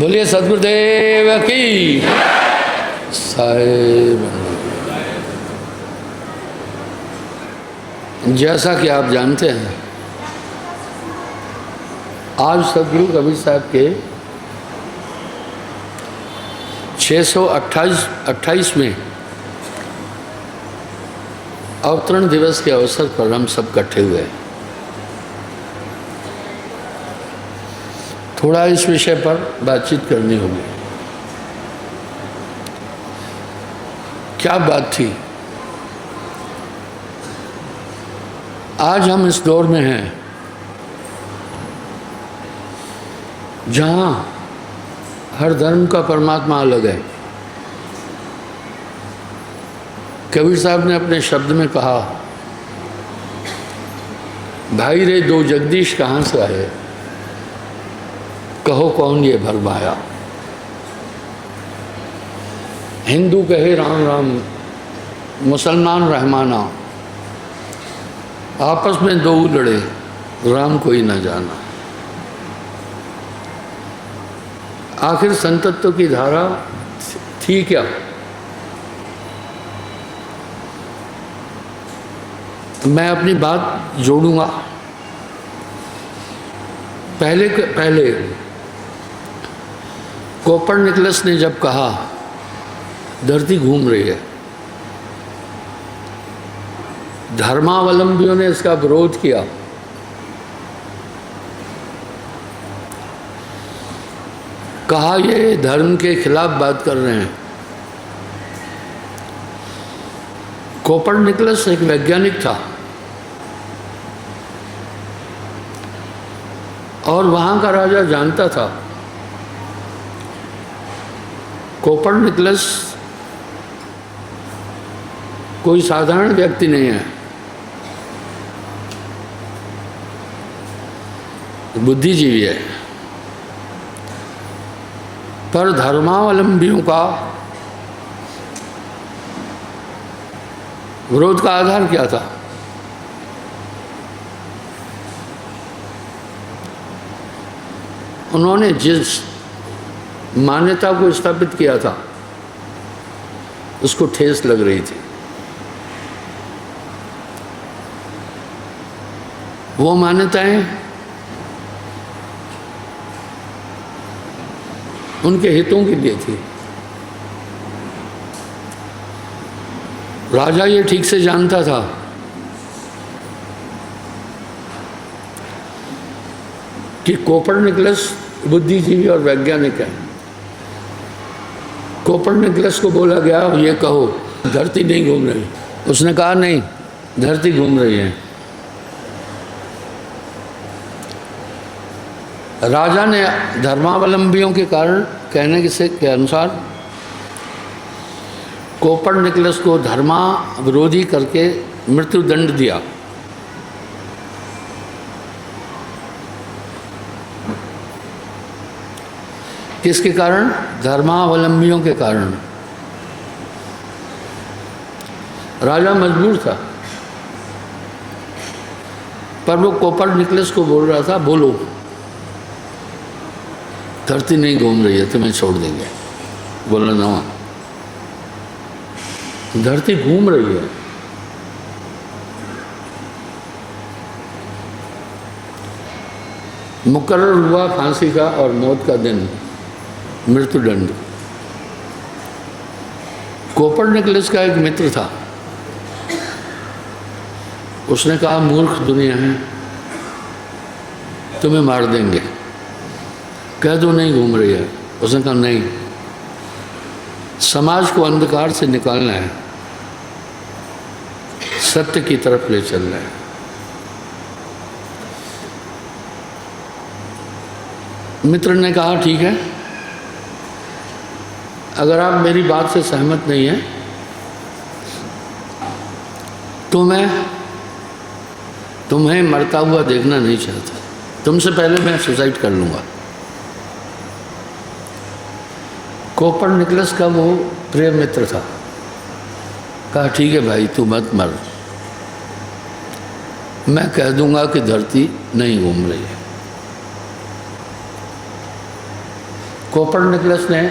बोलिए सदगुरुदेव की साहेब। जैसा कि आप जानते हैं, आज सदगुरु कबीर साहब के 628वें अवतरण दिवस के अवसर पर हम सब इकट्ठे हुए। थोड़ा इस विषय पर बातचीत करनी होगी। क्या बात थी? आज हम इस दौर में हैं जहाँ हर धर्म का परमात्मा अलग है। कबीर साहब ने अपने शब्द में कहा, भाई रे दो जगदीश कहाँ से आए, कहो कौन ये भरमाया। हिंदू कहे राम राम, मुसलमान रहमाना, आपस में दो लड़े, राम कोई न जाना। आखिर संतत्व की धारा थी क्या? मैं अपनी बात जोड़ूंगा। पहले कोपरनिकलस ने जब कहा धरती घूम रही है, धर्मावलंबियों ने इसका विरोध किया। कहा ये धर्म के खिलाफ बात कर रहे हैं। कोपरनिकलस एक वैज्ञानिक था और वहाँ का राजा जानता था कोपरनिकलस कोई साधारण व्यक्ति नहीं है, बुद्धिजीवी है। पर धर्मावलंबियों का विरोध का आधार क्या था? उन्होंने जिस मान्यता को स्थापित किया था उसको ठेस लग रही थी। वो मान्यताएं उनके हितों के लिए थी। राजा ये ठीक से जानता था कि कोपरनिकलस बुद्धिजीवी और वैज्ञानिक है। कोपरनिकलस को बोला गया ये कहो धरती नहीं घूम रही। उसने कहा नहीं, धरती घूम रही है। राजा ने धर्मावलंबियों के कारण कहने के अनुसार कोपरनिकलस को धर्मा विरोधी करके मृत्यु दंड दिया। किसके कारण? धर्मावलंबियों के कारण। राजा मजबूर था, पर वो कोपरनिकलस को बोल रहा था बोलो धरती नहीं घूम रही है, तुम्हें छोड़ देंगे। बोला ना, धरती घूम रही है। मुकर्रर हुआ फांसी का और मौत का दिन, मृत्युदंड। कोपरनिकलस का एक मित्र था, उसने कहा मूर्ख दुनिया है, तुम्हें मार देंगे, कह दो नहीं घूम रही है। उसने कहा नहीं, समाज को अंधकार से निकालना है, सत्य की तरफ ले चलना है। मित्र ने कहा ठीक है, अगर आप मेरी बात से सहमत नहीं हैं तो मैं तुम्हें मरता हुआ देखना नहीं चाहता, तुमसे पहले मैं सुसाइड कर लूँगा। कोपरनिकलस का वो प्रिय मित्र था। कहा ठीक है भाई, तू मत मर, मैं कह दूंगा कि धरती नहीं घूम रही है। कोपरनिकलस ने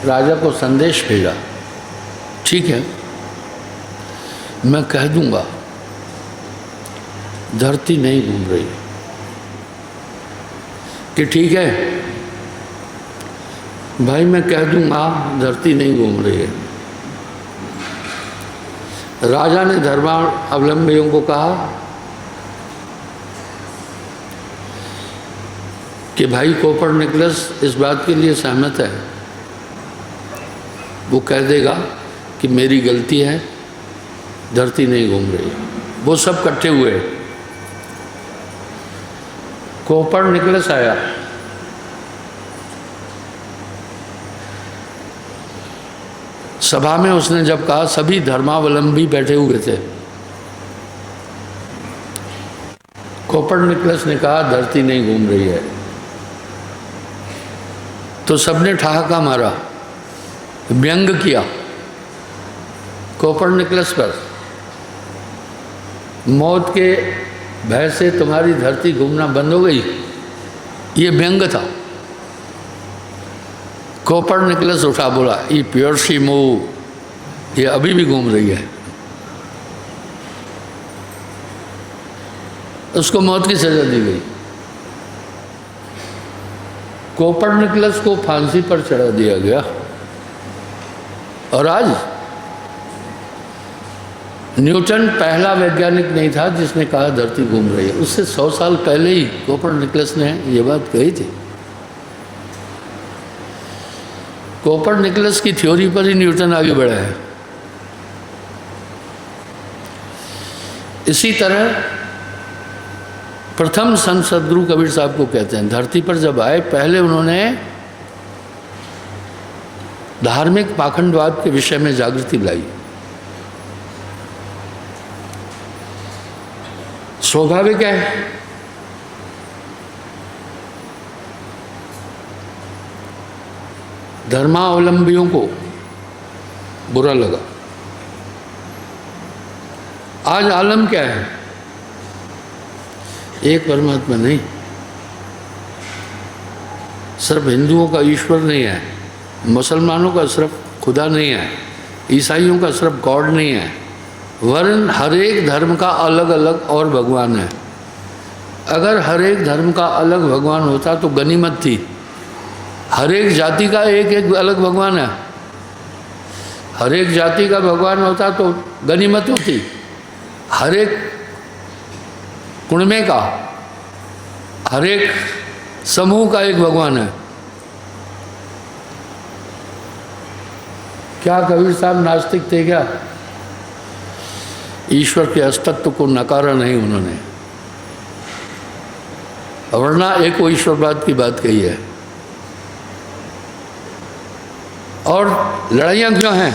राजा को संदेश भेजा, ठीक है मैं कह दूंगा धरती नहीं घूम रही, कि ठीक है भाई मैं कह दूंगा धरती नहीं घूम रही है। राजा ने धर्मावलंबियों को कहा कि भाई कोपरनिकलस इस बात के लिए सहमत है, वो कह देगा कि मेरी गलती है, धरती नहीं घूम रही। वो सब इकट्ठे हुए, कोपरनिकलस आया, सभा में उसने जब कहा, सभी धर्मावलंबी बैठे हुए थे। कोपरनिकलस ने कहा धरती नहीं घूम रही है, तो सबने ठहाका मारा, व्यंग किया कोपरनिकलस पर, मौत के भय से तुम्हारी धरती घूमना बंद हो गई, ये व्यंग था। कोपरनिकलस उठा बोला ये प्योर सी मूव, ये अभी भी घूम रही है। उसको मौत की सजा दी गई। कोपरनिकलस को फांसी पर चढ़ा दिया गया। और आज न्यूटन पहला वैज्ञानिक नहीं था जिसने कहा धरती घूम रही है। उससे 100 साल पहले ही कोपरनिकलस ने ये बात कही थी। कोपरनिकलस की थ्योरी पर ही न्यूटन आगे बढ़ा है। इसी तरह प्रथम संत सदगुरु कबीर साहब को कहते हैं, धरती पर जब आए पहले उन्होंने धार्मिक पाखंडवाद के विषय में जागृति लाई। स्वाभाविक है धर्मावलंबियों को बुरा लगा। आज आलम क्या है? एक परमात्मा नहीं, सिर्फ हिंदुओं का ईश्वर नहीं है, मुसलमानों का सिर्फ खुदा नहीं है, ईसाइयों का सिर्फ गॉड नहीं है, वरन हर एक धर्म का अलग अलग और भगवान है। अगर हर एक धर्म का अलग भगवान होता तो गनीमत थी। हर एक जाति का एक एक अलग भगवान है। हर एक जाति का भगवान होता तो गनीमत होती। हर एक कुणमे का, हर एक समूह का एक भगवान है। क्या कबीर साहब नास्तिक थे क्या? ईश्वर के अस्तित्व को नकारा नहीं उन्होंने, वरना एक ईश्वरवाद की बात कही है। और लड़ाइयाँ क्यों हैं?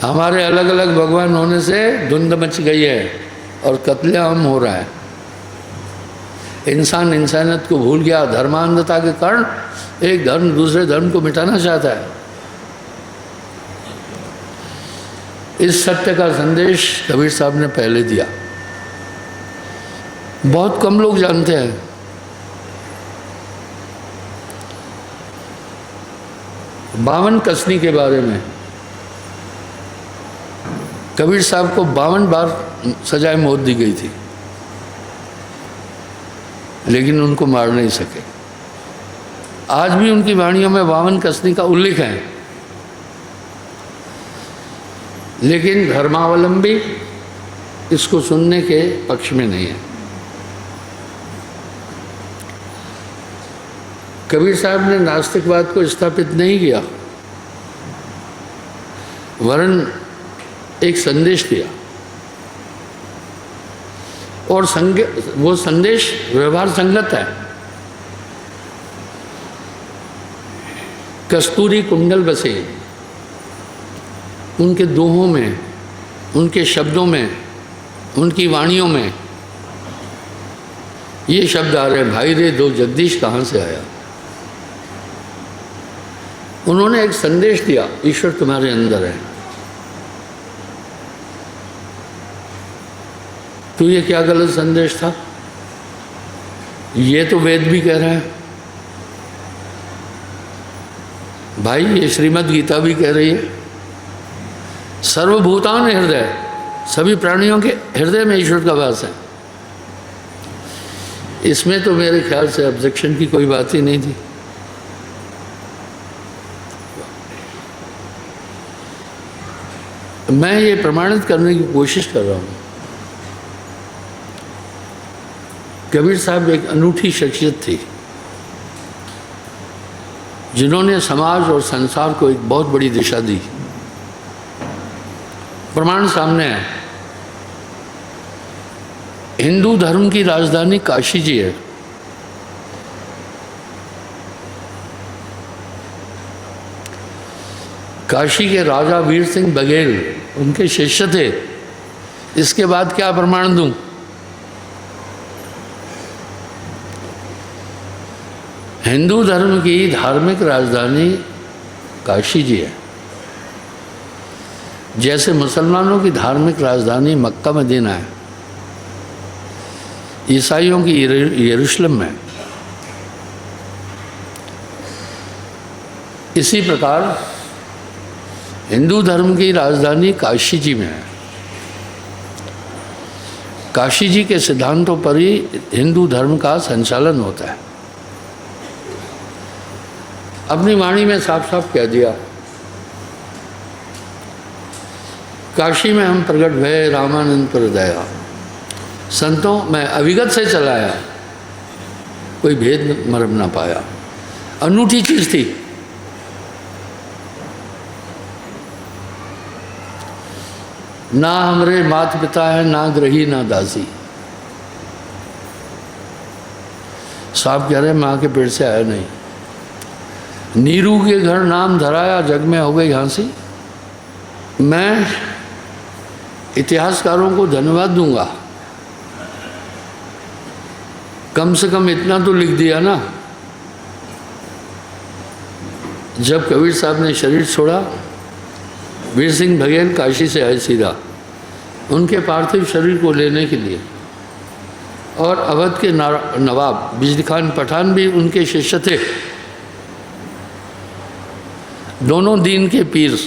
हमारे अलग अलग भगवान होने से धुंध मच गई है और कत्लेआम हो रहा है। इंसान इंसानियत को भूल गया। धर्मांधता के कारण एक धर्म दूसरे धर्म को मिटाना चाहता है। इस सत्य का संदेश कबीर साहब ने पहले दिया। बहुत कम लोग जानते हैं। बावन कसनी के बारे में कबीर साहब को 52 बार सजाए मौत दी गई थी, लेकिन उनको मार नहीं सके। आज भी उनकी वाणियों में 52 कसनी का उल्लेख है, लेकिन धर्मावलंबी इसको सुनने के पक्ष में नहीं है। कबीर साहब ने नास्तिकवाद को स्थापित नहीं किया, वरन एक संदेश दिया। और वो संदेश व्यवहार संगत है। कस्तूरी कुंडल बसे, उनके दोहों में, उनके शब्दों में, उनकी वाणियों में ये शब्द आ रहे हैं, भाई रे दो जगदीश कहाँ से आया। उन्होंने एक संदेश दिया, ईश्वर तुम्हारे अंदर है। तो ये क्या गलत संदेश था? ये तो वेद भी कह रहे हैं। भाई ये श्रीमद् गीता भी कह रही है सर्वभूतान हृदय, सभी प्राणियों के हृदय में ईश्वर का वास है। इसमें तो मेरे ख्याल से ऑब्जेक्शन की कोई बात ही नहीं थी। मैं ये प्रमाणित करने की कोशिश कर रहा हूँ। कबीर साहब एक अनूठी शख्सियत थी जिन्होंने समाज और संसार को एक बहुत बड़ी दिशा दी। प्रमाण सामने है। हिंदू धर्म की राजधानी काशी जी है। काशी के राजा वीर सिंह बघेल उनके शिष्य थे। इसके बाद क्या प्रमाण दूं? हिंदू धर्म की धार्मिक राजधानी काशी जी है। जैसे मुसलमानों की धार्मिक राजधानी मक्का मदीना है, ईसाइयों की यरूशलेम है, इसी प्रकार हिंदू धर्म की राजधानी काशी जी में है। काशी जी के सिद्धांतों पर ही हिंदू धर्म का संचालन होता है। अपनी वाणी में साफ साफ कह दिया, काशी में हम प्रकट भय रामानंद पर दया। संतों मैं अविगत से चलाया, कोई भेद मरम ना पाया। अनूठी चीज थी। ना हमरे मात पिता है, ना ग्रही ना दासी। साहब कह रहे माँ के पेट से आया नहीं। नीरू के घर नाम धराया, जग में हो गई हाँसी। मैं इतिहासकारों को धन्यवाद दूंगा, कम से कम इतना तो लिख दिया ना। जब कबीर साहब ने शरीर छोड़ा, वीर सिंह बघेल काशी से आए सीधा उनके पार्थिव शरीर को लेने के लिए, और अवध के नवाब बिजली खान पठान भी उनके शिष्य थे। दोनों दीन के पीर।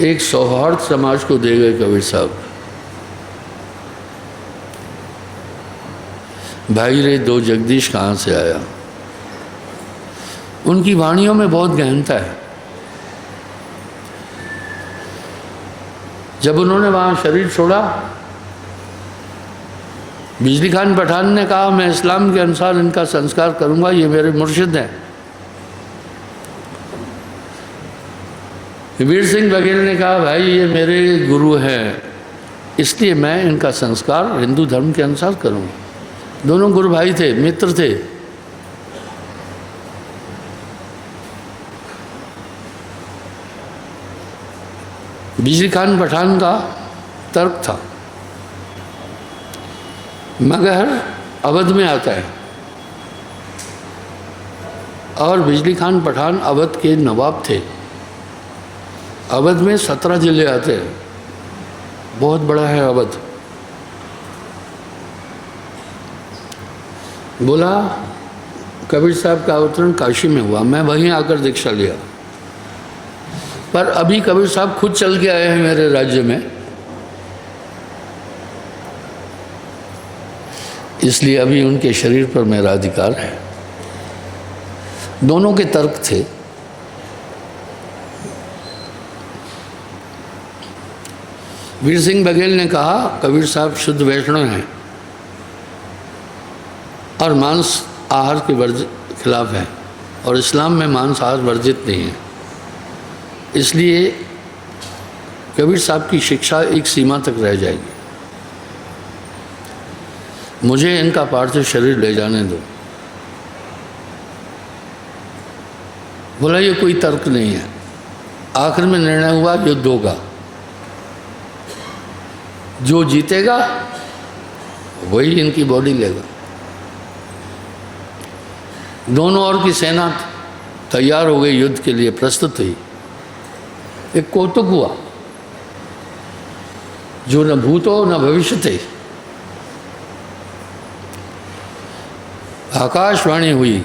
एक सौहार्द समाज को दे गए कबीर साहब। भाई रे दो जगदीश कहाँ से आया। उनकी वाणियों में बहुत गहनता है। जब उन्होंने वहाँ शरीर छोड़ा, बिजली खान पठान ने कहा मैं इस्लाम के अनुसार इनका संस्कार करूँगा, ये मेरे मुर्शिद हैं। वीर सिंह बघेल ने कहा भाई ये मेरे गुरु हैं, इसलिए मैं इनका संस्कार हिंदू धर्म के अनुसार करूँगा। दोनों गुरु भाई थे, मित्र थे। बिजली खान पठान का तर्क था, मगर अवध में आता है और बिजली खान पठान अवध के नवाब थे। अवध में 17 जिले आते हैं, बहुत बड़ा है अवध। बोला कबीर साहब का अवतरण काशी में हुआ, मैं वहीं आकर दीक्षा लिया। पर अभी कबीर साहब खुद चल के आए हैं मेरे राज्य में, इसलिए अभी उनके शरीर पर मेरा अधिकार है। दोनों के तर्क थे। वीर सिंह बघेल ने कहा कबीर साहब शुद्ध वैष्णव हैं और मांस आहार के खिलाफ हैं, और इस्लाम में मांस आहार वर्जित नहीं है। इसलिए कबीर साहब की शिक्षा एक सीमा तक रह जाएगी। मुझे इनका पार्थिव शरीर ले जाने दो। बोला ये कोई तर्क नहीं है। आखिर में निर्णय हुआ युद्ध होगा, जो जीतेगा वही इनकी बॉडी लेगा। दोनों ओर की सेना तैयार हो गई, युद्ध के लिए प्रस्तुत हुई। एक कौतुक हुआ, जो न भूत हो न भविष्य थे। आकाशवाणी हुई।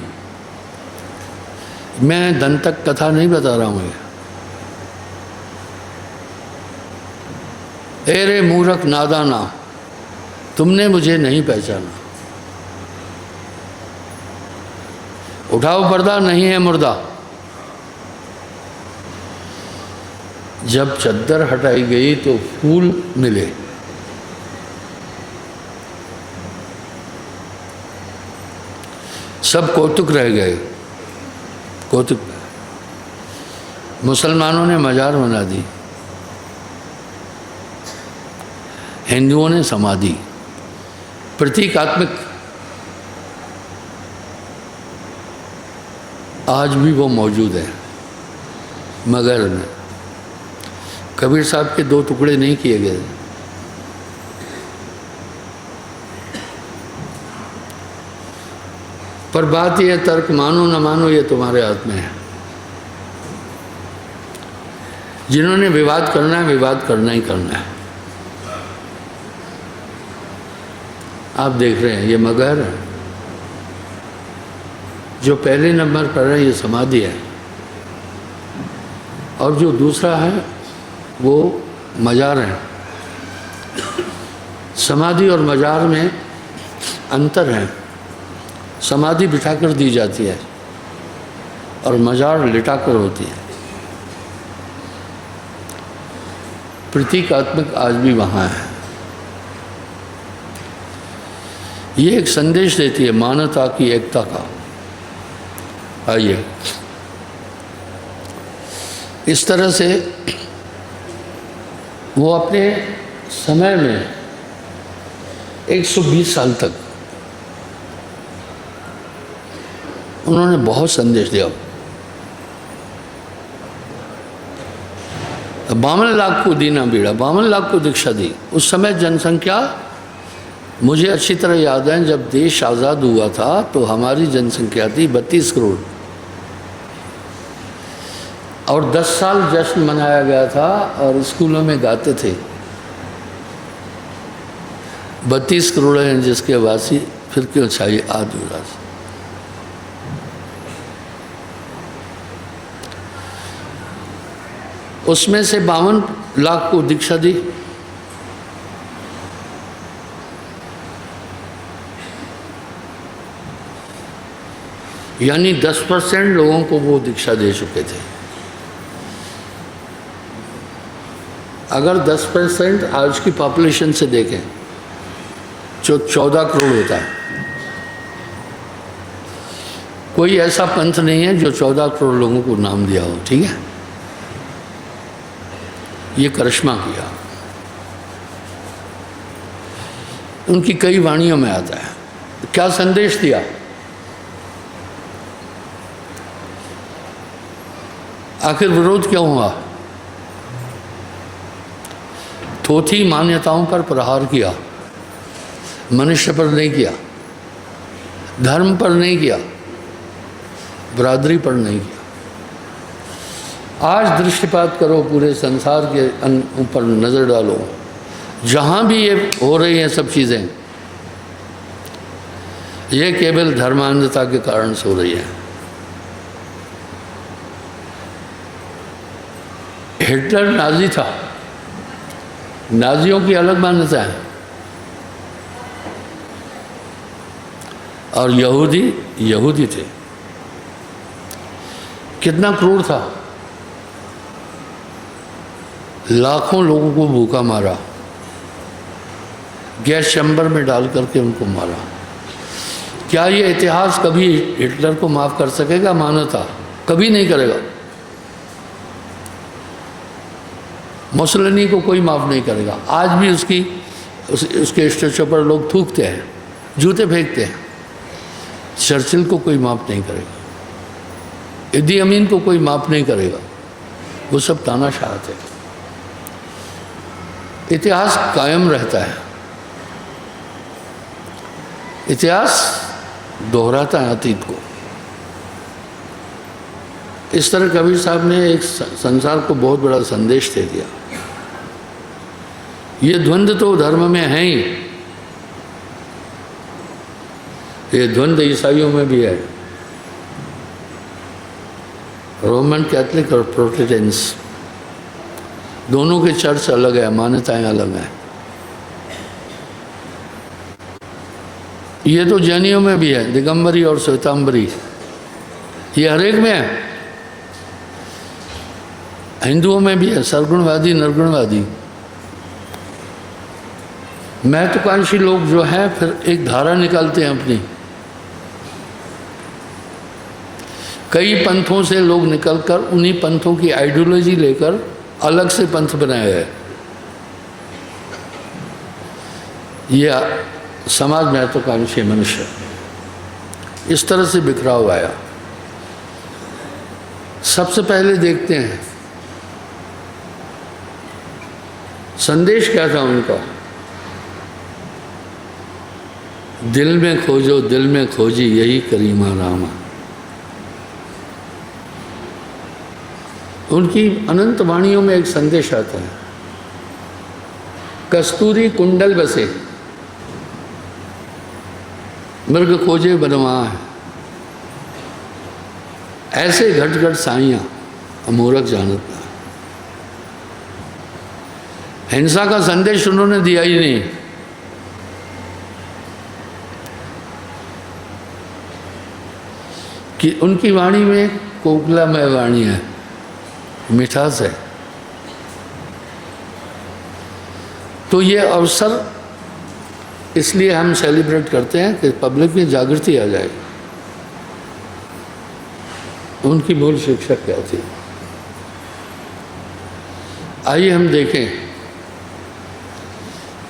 मैं दंतक कथा नहीं बता रहा हूँ। ए रे मूर्ख नादाना, तुमने मुझे नहीं पहचाना। उठाओ पर्दा, नहीं है मुर्दा। जब चद्दर हटाई गई तो फूल मिले। सब कौतुक रह गए, कौतुक। मुसलमानों ने मजार बना दी, हिंदुओं ने समाधि। प्रतीकात्मक आज भी वो मौजूद है मगर में। कबीर साहब के 2 टुकड़े नहीं किए गए। पर बात यह, तर्क मानो न मानो ये तुम्हारे हाथ में है। जिन्होंने विवाद करना है, विवाद करना ही करना है। आप देख रहे हैं ये मगर है। जो पहले नंबर पर है ये समाधि है, और जो दूसरा है वो मजार है। समाधि और मजार में अंतर है। समाधि बिठाकर दी जाती है और मजार लिटाकर होती है। प्रतीकात्मक आज भी वहाँ है। ये एक संदेश देती है मानवता की, एकता का। आइए, इस तरह से वो अपने समय में 120 साल तक उन्होंने बहुत संदेश दिया। 52 लाख को दीना बीड़ा, 52 लाख को दीक्षा दी। उस समय जनसंख्या, मुझे अच्छी तरह याद है, जब देश आज़ाद हुआ था तो हमारी जनसंख्या थी 32 करोड़, और 10 साल जश्न मनाया गया था और स्कूलों में गाते थे 32 करोड़ हैं जिसके वासी, फिर क्यों चाहिए आदिवासी। उसमें से 52 लाख को दीक्षा दी। यानी 10% लोगों को वो दीक्षा दे चुके थे। अगर 10% आज की पॉपुलेशन से देखें जो 14 करोड़ होता है, कोई ऐसा पंथ नहीं है जो 14 करोड़ लोगों को नाम दिया हो। ठीक है, ये करिश्मा किया। उनकी कई वाणियों में आता है। क्या संदेश दिया? आखिर विरोध क्यों हुआ? थोथी मान्यताओं पर प्रहार किया, मनुष्य पर नहीं किया, धर्म पर नहीं किया, बरादरी पर नहीं किया। आज दृष्टिपात करो, पूरे संसार के ऊपर नज़र डालो, जहाँ भी ये हो रही हैं सब चीज़ें, ये केवल धर्मांधता के कारण से हो रही है। हिटलर नाजी था, नाजियों की अलग मान्यता है, और यहूदी यहूदी थे। कितना क्रूर था, लाखों लोगों को भूखा मारा, गैस चैम्बर में डाल करके उनको मारा। क्या ये इतिहास कभी हिटलर को माफ़ कर सकेगा? मानवता कभी नहीं करेगा। मुसोलिनी को कोई माफ़ नहीं करेगा। आज भी उसके स्टेचू पर लोग थूकते हैं, जूते फेंकते हैं। चर्चिल को कोई माफ़ नहीं करेगा, इदी अमीन को कोई माफ़ नहीं करेगा। वो सब तानाशाह थे। इतिहास कायम रहता है, इतिहास दोहराता है अतीत को। इस तरह कबीर साहब ने एक संसार को बहुत बड़ा संदेश दे दिया। ये द्वंद्व तो धर्म में है ही, ये द्वंद्व ईसाइयों में भी है, रोमन कैथलिक और प्रोटेस्टेंट्स दोनों के चर्च अलग है, मान्यताएं अलग हैं। ये तो जैनियों में भी है, दिगंबरी और श्वेतांबरी, ये हर एक में है। हिंदुओं में भी है, सरगुणवादी निर्गुणवादी। महत्वाकांक्षी लोग जो हैं फिर एक धारा निकालते हैं अपनी। कई पंथों से लोग निकलकर उन्हीं पंथों की आइडियोलॉजी लेकर अलग से पंथ बनाए गए। यह समाज महत्वाकांक्षी मनुष्य इस तरह से बिखरा हुआ है। सबसे पहले देखते हैं संदेश क्या था उनका। दिल में खोजो दिल में खोजी यही करीमा रामा। उनकी अनंत वाणियों में एक संदेश आता है, कस्तूरी कुंडल बसे मृग खोजे बनवा है, ऐसे घट घट साइयां अमूरख जानत ना। हिंसा का संदेश उन्होंने दिया ही नहीं। कि उनकी वाणी में कोकिलामय वाणी है, मिठास है। तो ये अवसर इसलिए हम सेलिब्रेट करते हैं कि पब्लिक में जागृति आ जाए। उनकी मूल शिक्षा क्या थी, आइए हम देखें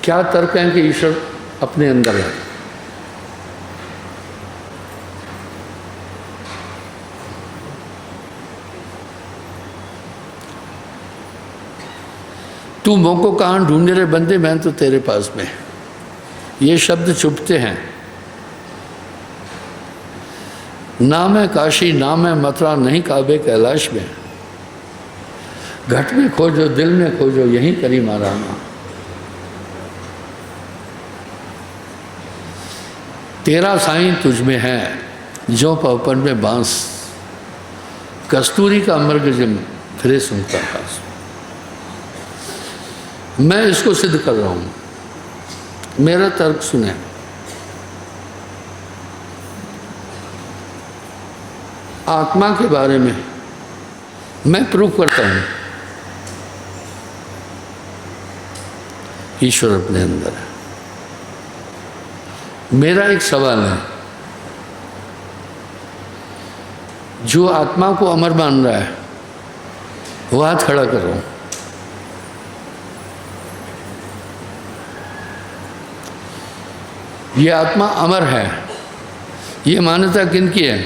क्या तर्क है कि ईश्वर अपने अंदर है। तू मोको कहाँ ढूंढे रे बंदे, मैं तो तेरे पास में। ये शब्द चुभते हैं। नाम है काशी नाम है मथुरा, नहीं काबे कैलाश में। घट में खोजो दिल में खोजो यहीं करीमा रामा। तेरा साईं तुझ में है जो पवन में बांस, कस्तूरी का मृग जिम फिरे सुनता पास। मैं इसको सिद्ध कर रहा हूं, मेरा तर्क सुने। आत्मा के बारे में मैं प्रूव करता हूं, ईश्वर अपने अंदर है। मेरा एक सवाल है, जो आत्मा को अमर मान रहा है वो हाथ खड़ा करो। ये आत्मा अमर है, ये मान्यता किनकी है?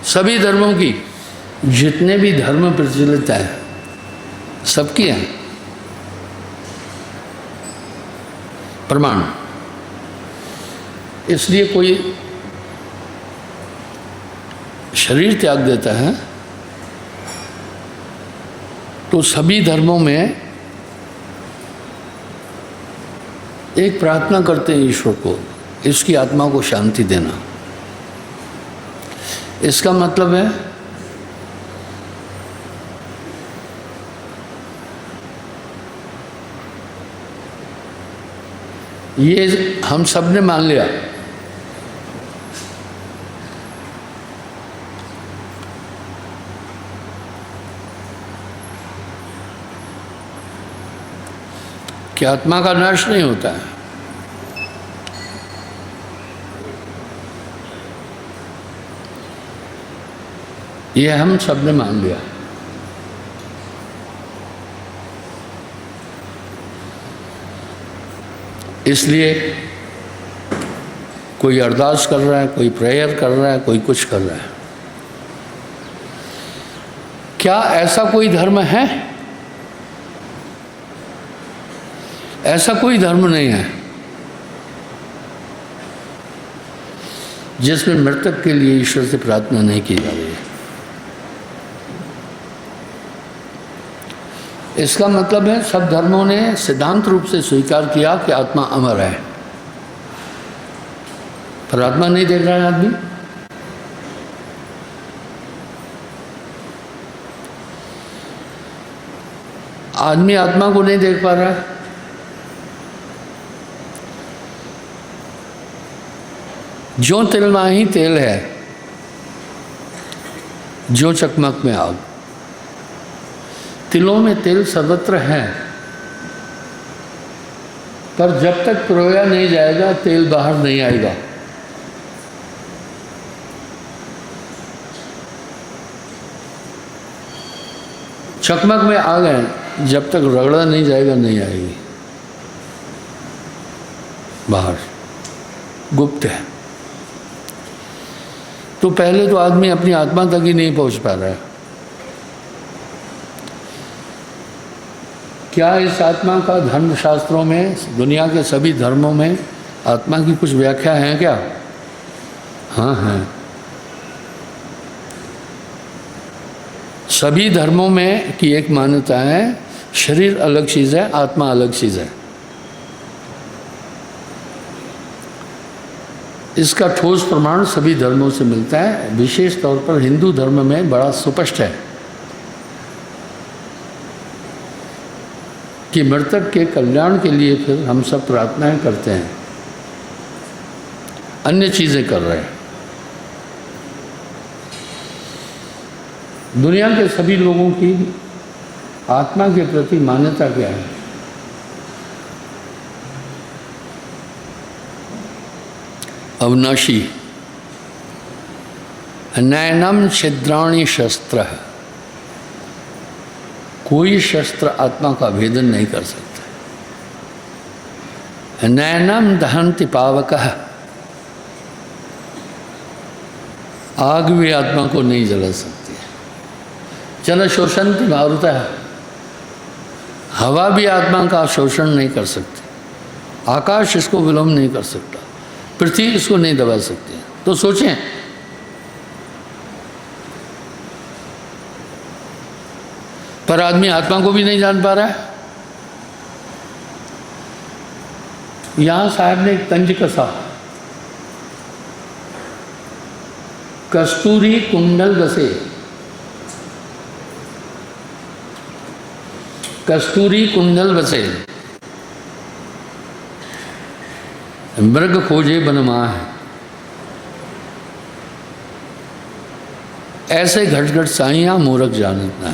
सभी धर्मों की, जितने भी धर्म प्रचलित है सबकी है। प्रमाण। इसलिए कोई शरीर त्याग देता है तो सभी धर्मों में एक प्रार्थना करते हैं ईश्वर को, इसकी आत्मा को शांति देना। इसका मतलब है ये हम सब ने मान लिया कि आत्मा का नाश नहीं होता है। ये हम सब ने मान लिया। इसलिए कोई अरदास कर रहा है, कोई प्रेयर कर रहा है, कोई कुछ कर रहा है। क्या ऐसा कोई धर्म है? ऐसा कोई धर्म नहीं है जिसमें मृतक के लिए ईश्वर से प्रार्थना नहीं की जा रही है। इसका मतलब है सब धर्मों ने सिद्धांत रूप से स्वीकार किया कि आत्मा अमर है। पर आत्मा नहीं देख रहा है आदमी। आदमी आत्मा को नहीं देख पा रहा है। जो तिल माही तेल है, जो चकमक में आग। तिलों में तेल सर्वत्र है, पर जब तक पिरोया नहीं जाएगा तेल बाहर नहीं आएगा। चकमक में आग है, जब तक रगड़ा नहीं जाएगा नहीं आएगी बाहर, गुप्त है। तो पहले तो आदमी अपनी आत्मा तक ही नहीं पहुंच पा रहा है। क्या इस आत्मा का धर्मशास्त्रों में, दुनिया के सभी धर्मों में आत्मा की कुछ व्याख्या है क्या? हाँ है। सभी धर्मों में की एक मान्यता है, शरीर अलग चीज़ है, आत्मा अलग चीज़ है। इसका ठोस प्रमाण सभी धर्मों से मिलता है। विशेष तौर पर हिंदू धर्म में बड़ा सुस्पष्ट है कि मृतक के कल्याण के लिए फिर हम सब प्रार्थनाएं करते हैं, अन्य चीज़ें कर रहे हैं। दुनिया के सभी लोगों की आत्मा के प्रति मान्यता क्या है? अविनाशी। नैनम छिद्राणि शस्त्र। कोई शस्त्र आत्मा का भेदन नहीं कर सकता। नैनम दहन्ति पावकः। आग भी आत्मा को नहीं जला सकती। चल शोषन्ति मारुतः। हवा भी आत्मा का शोषण नहीं कर सकती। आकाश इसको विलोम नहीं कर सकता। पृथ्वी इसको नहीं दबा सकती। तो सोचें, पर आदमी आत्मा को भी नहीं जान पा रहा है। यहां साहब ने एक तंज कसा, कस्तूरी कुंडल बसे। कस्तूरी कुंडल बसे, मृग खोजे बनमाह। ऐसे घट घट साइयां मूरख जानत ना।